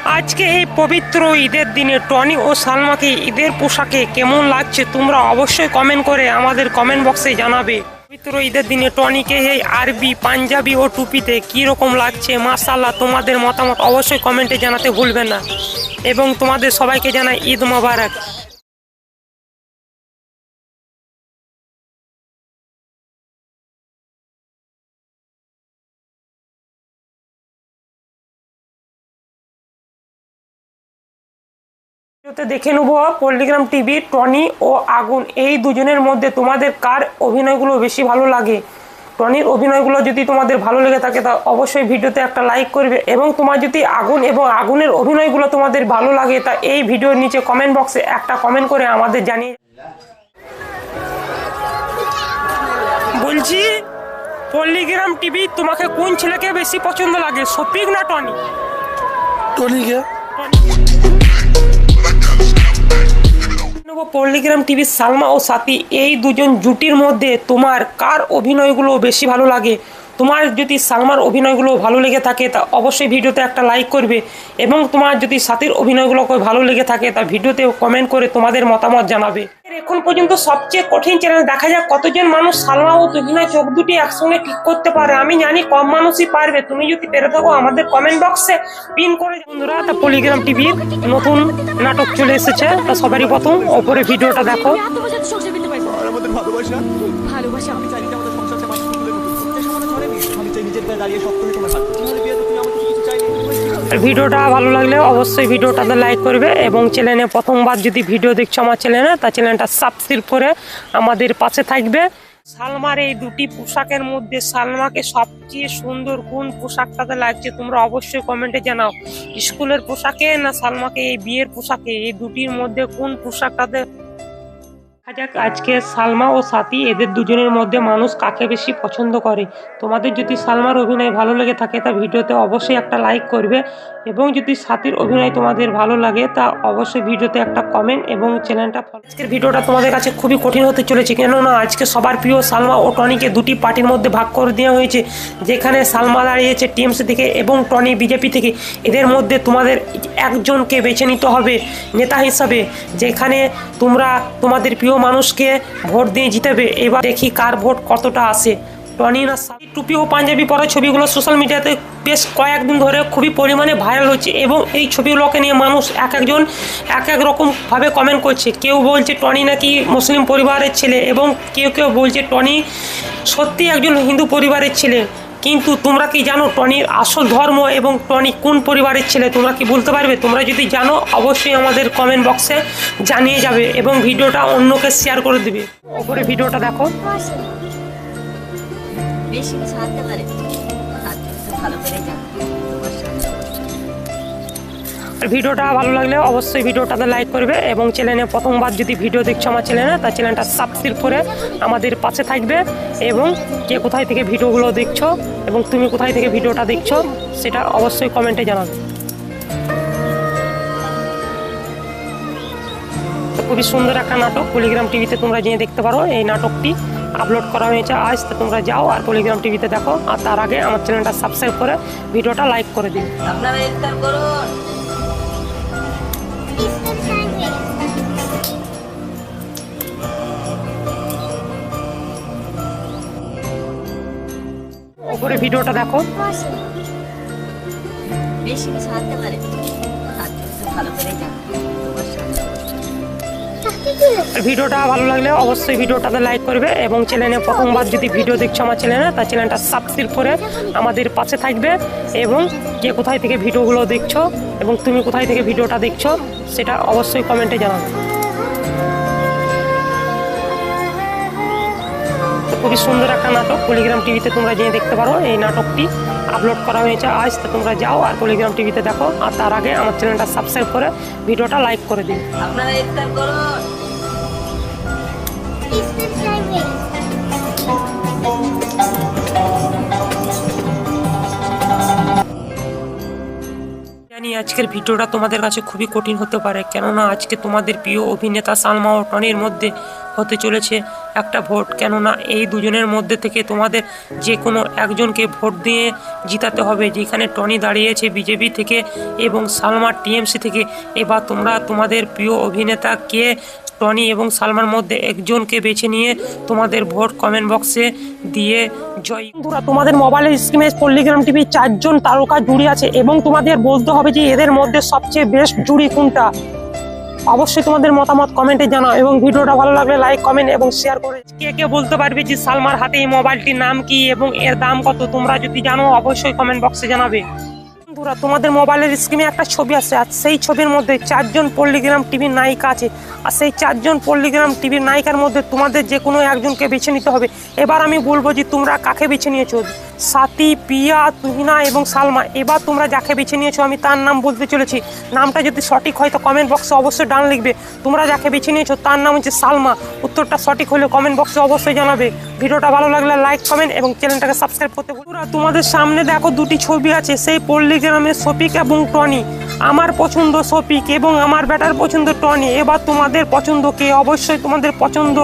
আজকে এই পবিত্র ঈদের দিনে টনি ও সালমাকে ঈদের পোশাকে কেমন লাগছে তোমরা অবশ্যই কমেন্ট করে আমাদের কমেন্ট বক্সে জানাবে। পবিত্র ঈদের দিনে টনিকে এই আরবি পাঞ্জাবি ও টুপিতে কি রকম লাগছে মাশাআল্লাহ, তোমাদের মতামত অবশ্যই কমেন্টে জানাতে ভুলবে না এবং তোমাদের সবাইকে জানাই ঈদ মোবারক। দেখে নেব পল্লিগ্রাম টিভি টনি ও আগুন এই দুজনের মধ্যে তোমাদের কার অভিনয়গুলো বেশি ভালো লাগে। টনির অভিনয়গুলো যদি তোমাদের ভালো লেগে থাকে তা অবশ্যই ভিডিওতে একটা লাইক করবে এবং তোমার যদি আগুন এবং আগুনের অভিনয়গুলো তোমাদের ভালো লাগে তা এই ভিডিওর নিচে কমেন্ট বক্সে একটা কমেন্ট করে আমাদের জানিয়ে। বলছি পল্লিগ্রাম টিভি তোমাকে কোন ছেলেকে বেশি পছন্দ লাগে, শফিক না টনি? টনিকে। পল্লিগ্রাম টিভির সালমা ও সাথী এই দুজন জুটির মধ্যে তোমার কার অভিনয়গুলো বেশি ভালো লাগে? তোমার যদি সালমার অভিনয়গুলো ভালো লেগে থাকে তা অবশ্যই ভিডিওতে একটা লাইক করবে এবং তোমার যদি সাথীর অভিনয়গুলো ভালো লেগে থাকে তা ভিডিওতে কমেন্ট করে তোমাদের মতামত জানাবে। এখন পর্যন্ত সবচেয়ে কঠিন চ্যালেঞ্জ, দেখা যাক কতজন মানুষ সালমা ও তুহিনার চোখ দুটি একসঙ্গে ঠিক করতে পারে। আমি জানি কম মানুষই পারবে, তুমি যদি পেরে থাকো আমাদের কমেন্ট বক্সে পিন করে। বন্ধুরা, তা পল্লিগ্রাম টিভির নতুন নাটক চলে এসেছে, তা সবারই প্রথম ওপরে ভিডিওটা দেখো। ভিডিওটা ভালো লাগলে অবশ্যই ভিডিওটাতে লাইক করবে এবং চ্যানেলে প্রথমবার যদি ভিডিও দেখছো আমার চ্যানেলে তা চ্যানেলটা সাবস্ক্রাইব করে আমাদের পাশে থাকবে। সালমার এই দুটি পোশাকের মধ্যে সালমাকে সবচেয়ে সুন্দর কোন পোশাকটাতে লাগছে তোমরা অবশ্যই কমেন্টে জানাও। স্কুলের পোশাকে না সালমাকে এই বিয়ের পোশাকে, এই দুটির মধ্যে কোন পোশাকটাতে? আজকে সালমা ও সাথী এদের দুজনের মধ্যে মানুষ কাকে বেশি পছন্দ করে। তোমাদের যদি সালমার অভিনয় ভালো লেগে থাকে তা ভিডিওতে অবশ্যই একটা লাইক করবে এবং যদি সাথীর অভিনয় তোমাদের ভালো লাগে তা অবশ্যই ভিডিওতে একটা কমেন্ট এবং চ্যানেলটা ফলো। আজকের ভিডিওটা তোমাদের কাছে খুবই কঠিন হতে চলেছে, কেননা আজকে সবার প্রিয় সালমা ও টনিকে দুটি পার্টির মধ্যে ভাগ করে দেওয়া হয়েছে, যেখানে সালমা দাঁড়িয়েছে টিএমসি থেকে এবং টনি বিজেপি থেকে। এদের মধ্যে তোমাদের একজনকে বেছে নিতে হবে নেতা হিসাবে, যেখানে তোমরা তোমাদের প্রিয় মানুষকে ভোট দিয়ে জিতাবে। এবার দেখি কার ভোট কতটা আসে, টনি না সাথী। টুপি ও পাঞ্জাবি পরা ছবিগুলো সোশ্যাল মিডিয়াতে বেশ কয়েকদিন ধরে খুবই পরিমাণে ভাইরাল হচ্ছে এবং এই ছবিগুলোকে নিয়ে মানুষ একজন এক এক রকমভাবে কমেন্ট করছে। কেউ বলছে টনি নাকি মুসলিম পরিবারের ছেলে এবং কেউ কেউ বলছে টনি সত্যি একজন হিন্দু পরিবারের ছেলে। কিন্তু তোমরা কি জানো টনির আসল ধর্ম এবং টনি কোন পরিবারের ছেলে? তোমরা কি বলতে পারবে? তোমরা যদি জানো অবশ্যই আমাদের কমেন্ট বক্সে জানিয়ে যাবে এবং ভিডিওটা অন্যকে শেয়ার করে দেবে। ওপরে ভিডিওটা দেখো। ভিডিওটা ভালো লাগলে অবশ্যই ভিডিওটাতে লাইক করবে এবং চ্যানেলে প্রথমবার যদি ভিডিও দেখছো আমার চ্যানেলে তা চ্যানেলটা সাবস্ক্রাইব করে আমাদের পাশে থাকবে এবং কে কোথায় থেকে ভিডিওগুলো দেখছো এবং তুমি কোথায় থেকে ভিডিওটা দেখছো সেটা অবশ্যই কমেন্টে জানাবে। খুবই সুন্দর একটা নাটক পল্লিগ্রাম টিভিতে তোমরা যেয়ে দেখতে পারো। এই নাটকটি আপলোড করা হয়েছে আজ, তো তোমরা যাও আর পল্লিগ্রাম টিভিতে দেখো। আর তার আগে আমার চ্যানেলটা সাবস্ক্রাইব করে ভিডিওটা লাইক করে দিন। ওপরে ভিডিওটা দেখো। ভিডিওটা ভালো লাগলে অবশ্যই ভিডিওটাতে লাইক করবে এবং চ্যানেলে প্রথমবার যদি ভিডিও দেখছো আমার চ্যানেলে তা চ্যানেলটা সাবস্ক্রাইব করে আমাদের পাশে থাকবে এবং কে কোথায় থেকে ভিডিওগুলো দেখছো এবং তুমি কোথায় থেকে ভিডিওটা দেখছো সেটা অবশ্যই কমেন্টে জানাবে। খুবই সুন্দর একটা নাটক পল্লিগ্রাম টিভিতে তোমরা যেয়ে দেখতে পারো। এই নাটকটি আপলোড করা হয়েছে আজ, তো তোমরা যাও আর পল্লিগ্রাম টিভিতে দেখো। আর তার আগে আমার চ্যানেলটা সাবস্ক্রাইব করে ভিডিওটা লাইক করে দিন। জানি আজকের ভিডিওটা তোমাদের কাছে খুবই কঠিন হতে পারে, কেননা আজকে তোমাদের প্রিয় অভিনেতা সালমা ও টনির মধ্যে হতে চলেছে একটা ভোট, কেননা এই দুজনের মধ্যে থেকে তোমাদের যে কোনো একজনকে ভোট দিয়ে জিতাতে হবে। যেখানে টনি দাঁড়িয়েছে বিজেপি থেকে এবং সালমা টিএমসি থেকে। এবার তোমরা তোমাদের প্রিয় অভিনেতা কে, টনি এবং সালমার মধ্যে একজনকে বেছে নিয়ে তোমাদের ভোট কমেন্ট বক্সে দিয়ে জয়। বন্ধুরা, তোমাদের মোবাইলের স্ক্রিনে পল্লিগ্রাম টিভি 4জন তারকা জুড়ি আছে এবং তোমাদের বলতে হবে যে এদের মধ্যে সবচেয়ে বেস্ট জুড়ি কোনটা। অবশ্যই তোমাদের মতামত কমেন্টে জানাও এবং ভিডিওটা ভালো লাগলে লাইক, কমেন্ট এবং শেয়ার করে। কে কে বলতে পারবে যে সালমার হাতে এই মোবাইলটির নাম কি এবং এর দাম কত? তোমরা যদি জানো অবশ্যই কমেন্ট বক্সে জানাবে। বন্ধুরা, তোমাদের মোবাইলের স্ক্রিনে একটা ছবি আছে আর সেই ছবির মধ্যে 4জন পল্লিগ্রাম টিভির নায়িকা আছে আর সেই 4জন পল্লিগ্রাম টিভির নায়িকার মধ্যে তোমাদের যে কোনো একজনকে বেছে নিতে হবে। এবার আমি বলবো যে তোমরা কাকে বেছে নিয়েছো, সাথী, পিয়া, তুহিনা এবং সালমা। এবার তোমরা যাকে বেছে নিয়েছো আমি তার নাম বলতে চলেছি। নামটা যদি সঠিক হয় তো কমেন্ট বক্সে অবশ্যই ডান লিখবে। তোমরা যাকে বেছে নিয়েছো তার নাম হচ্ছে সালমা। উত্তরটা সঠিক হলে কমেন্ট বক্সে অবশ্যই জানাবে। ভিডিওটা ভালো লাগলে লাইক, কমেন্ট এবং চ্যানেলটাকে সাবস্ক্রাইব করতে ভুলো না। তোমাদের সামনে দেখো দুটি ছবি আছে, সেই পল্লিগ্রামের শফিক এবং টনি। আমার পছন্দ শফিক এবং আমার বেটার পছন্দ টনি। এবার তোমাদের পছন্দ কে? অবশ্যই তোমাদের পছন্দ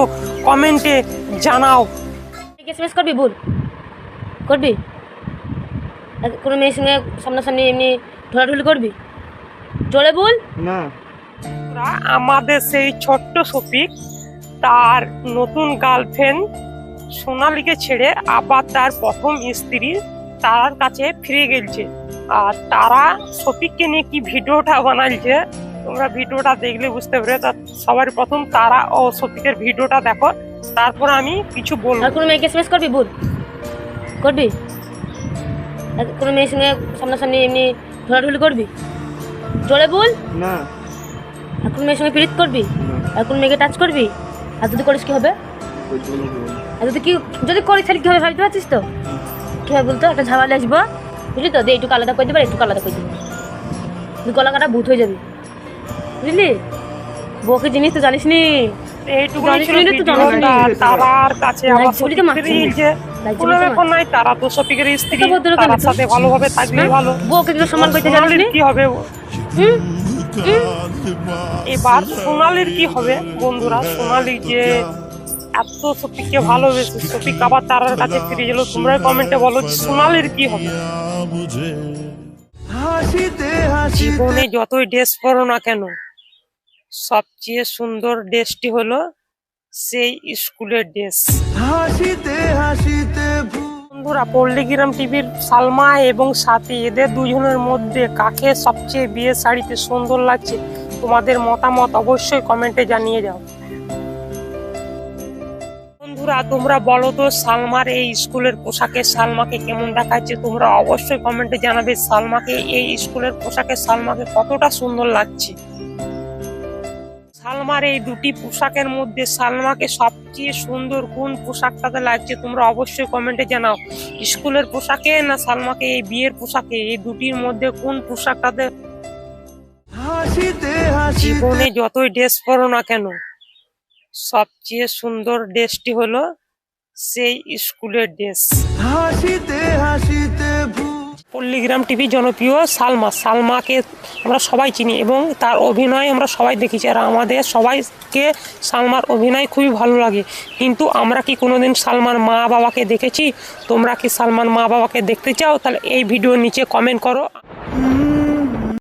কমেন্টে জানাও। এসএমএস করবি? বল, করবি? কোনো মেয়ের সঙ্গে সামনাসামনি এমনি ঢোলাঢুলি করবি? জোরে বল না। আমাদের সেই ছোট্ট শফিক তার নতুন গার্লফ্রেন্ড সোনালীকে ছেড়ে আবার তার প্রথম স্ত্রী তার কাছে ফিরে গেছে। আর তারা শফিককে নিয়ে কি ভিডিওটা বানাইছে তোমরা ভিডিওটা দেখলে বুঝতে পারবে। তা সবার প্রথম তারা ও শফিকের ভিডিওটা দেখো, তারপর আমি কিছু বলবো। আর কোনো মেয়েকে এসএমএস করবি? বল, করবি? কোনো মেয়ের সঙ্গে সামনাসামনি এমনি ঢোলাঢুলি করবি? জোরে বল না। আর কোনো মেয়ের সঙ্গে প্রীত করবি? আর কোনো মেয়েকে টাচ করবি? আর যদি করিস কি হবে? আর যদি করিস তাহলে কি হবে ভাবতে পারছিস তো? কি হবে বলতো? একটা ঝামেলা আসবো, বুঝলি তো? দিয়ে একটু আলাদা করে দেবে, একটু আলাদা করে দেবে, তুই গলা কাটা ভূত হয়ে যাবি, বুঝলি? বউকে জিনিস তো জানিস নি। তারার কাছে তারা তো শফিকের স্ত্রী, তার সাথে ভালোভাবে থাকলে ভালো। বউকে সম্মান করতে জানিস কি হবে? এবার সোনালীর কি হবে? বন্ধুরা, সোনালী যে এত শফিককে ভালোবেসে শফিক আবার তারার কাছে ফিরে গেল, তোমরা কমেন্টে বলো সোনালীর কি হবে? জীবনে যতই ড্রেস পরো না কেন, সবচেয়ে সুন্দর ড্রেসটি হলো সেই স্কুলের ড্রেস। বন্ধুরা, পল্লিগ্রাম টিভির সালমা এবং সাথী, এদের দুজনের মধ্যে কাকে সবচেয়ে বিয়ের শাড়িতে সুন্দর লাগছে? তোমাদের মতামত অবশ্যই কমেন্টে জানিয়ে যাও। বন্ধুরা, তোমরা বলো তো সালমার এই স্কুলের পোশাকে সালমাকে কেমন দেখাচ্ছে? তোমরা অবশ্যই কমেন্টে জানাবে সালমাকে এই স্কুলের পোশাকে সালমাকে কতটা সুন্দর লাগছে। সালমার এই দুটি পোশাকের মধ্যে সালমাকে সবচেয়ে সুন্দর কোন পোশাকটাতে লাগছে? তোমরা অবশ্যই কমেন্টে জানাও। স্কুলের পোশাকে না সালমাকে এই বিয়ের পোশাকে? এই দুটির মধ্যে কোন পোশাকটাতে? জীবনে যতই ড্রেস পরো না কেন, সবচেয়ে সুন্দর ড্রেসটি হলো সেই স্কুলের ড্রেস। পল্লিগ্রাম টিভি জনপ্রিয় সালমাকে আমরা সবাই চিনি এবং তার অভিনয় আমরা সবাই দেখেছি, আর আমাদের সবাইকে সালমার অভিনয় খুবই ভালো লাগে। কিন্তু আমরা কি কোনোদিন সালমার মা বাবাকে দেখেছি? তোমরা কি সালমার মা বাবাকে দেখতে চাও? তাহলে এই ভিডিওর নিচে কমেন্ট করো।